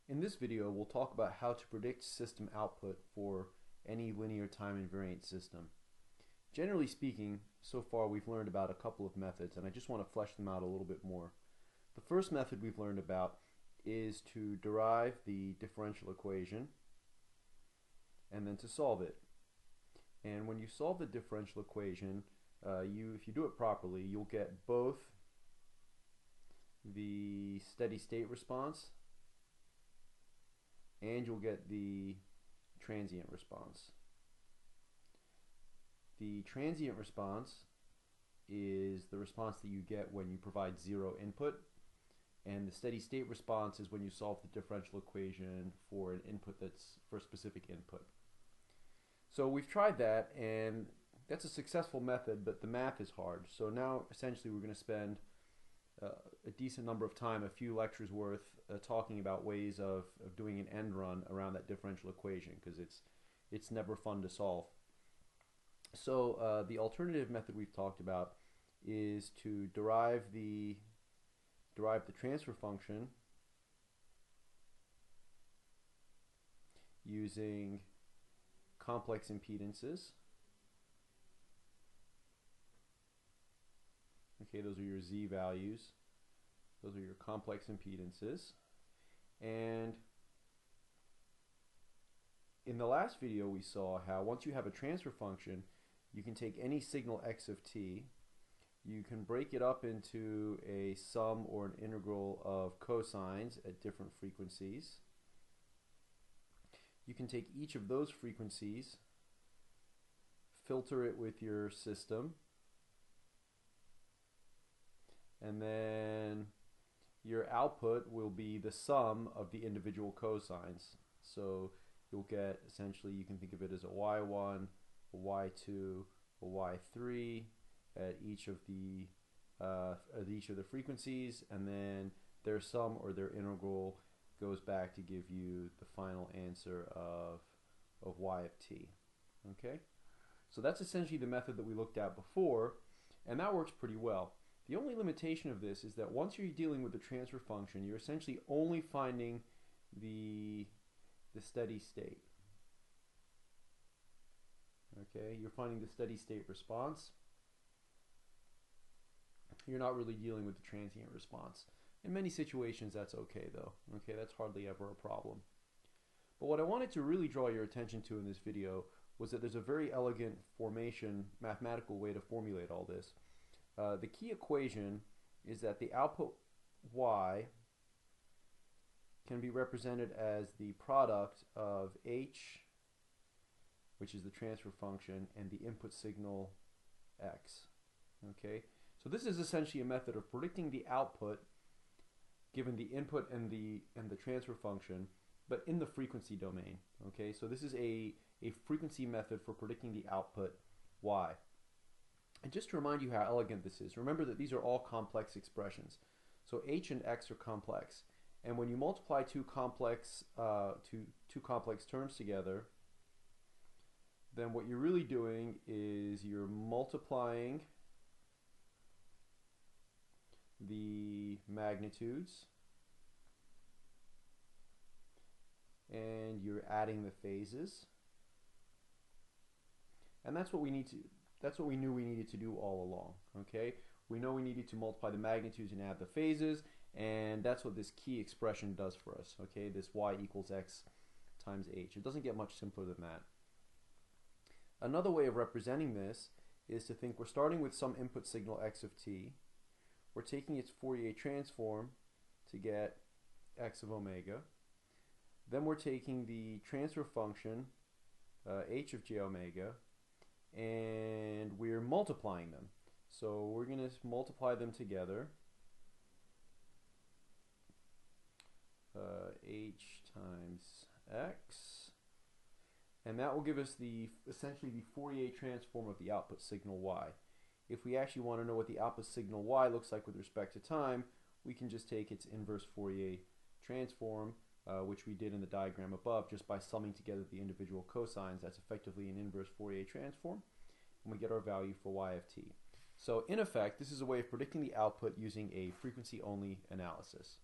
In this video, we'll talk about how to predict system output for any linear time invariant system. Generally speaking, so far we've learned about a couple of methods, and I just want to flesh them out a little bit more. The first method we've learned about is to derive the differential equation and then to solve it. And when you solve the differential equation, if you do it properly, you'll get both the steady state response and you'll get the transient response. The transient response is the response that you get when you provide zero input, and the steady state response is when you solve the differential equation for an input that's for a specific input. So we've tried that, and that's a successful method, but the math is hard. So now essentially we're going to spend a decent number of time, a few lectures worth, talking about ways of doing an end run around that differential equation, because it's never fun to solve. So the alternative method we've talked about is to derive the transfer function using complex impedances. Okay, those are your Z values. Those are your complex impedances. And in the last video we saw how once you have a transfer function, you can take any signal x of t, you can break it up into a sum or an integral of cosines at different frequencies. You can take each of those frequencies, filter it with your system, and then your output will be the sum of the individual cosines. So you'll get, essentially, you can think of it as a y1, a y2, a y3 at each of the frequencies, and then their sum or their integral goes back to give you the final answer of y of t. Okay, so that's essentially the method that we looked at before, and that works pretty well. The only limitation of this is that once you're dealing with the transfer function, you're essentially only finding the steady state. Okay, you're finding the steady state response. You're not really dealing with the transient response. In many situations that's okay though. Okay, that's hardly ever a problem. But what I wanted to really draw your attention to in this video was that there's a very elegant mathematical way to formulate all this. The key equation is that the output y can be represented as the product of h, which is the transfer function, and the input signal x. Okay, so this is essentially a method of predicting the output given the input and the transfer function, but in the frequency domain. Okay, so this is a frequency method for predicting the output y. And just to remind you how elegant this is, remember that these are all complex expressions. So h and x are complex, and when you multiply two complex terms together, then what you're really doing is you're multiplying the magnitudes and you're adding the phases, and that's what we knew we needed to do all along. Okay, we know we needed to multiply the magnitudes and add the phases, and that's what this key expression does for us. Okay, this y equals x times h. It doesn't get much simpler than that. Another way of representing this is to think we're starting with some input signal x of t. We're taking its Fourier transform to get x of omega. Then we're taking the transfer function h of j omega, and we're multiplying them. So we're going to multiply them together. H times x, and that will give us essentially the Fourier transform of the output signal y. If we actually want to know what the output signal y looks like with respect to time, we can just take its inverse Fourier transform, which we did in the diagram above, just by summing together the individual cosines. That's effectively an inverse Fourier transform, and we get our value for y of t. So in effect, this is a way of predicting the output using a frequency-only analysis.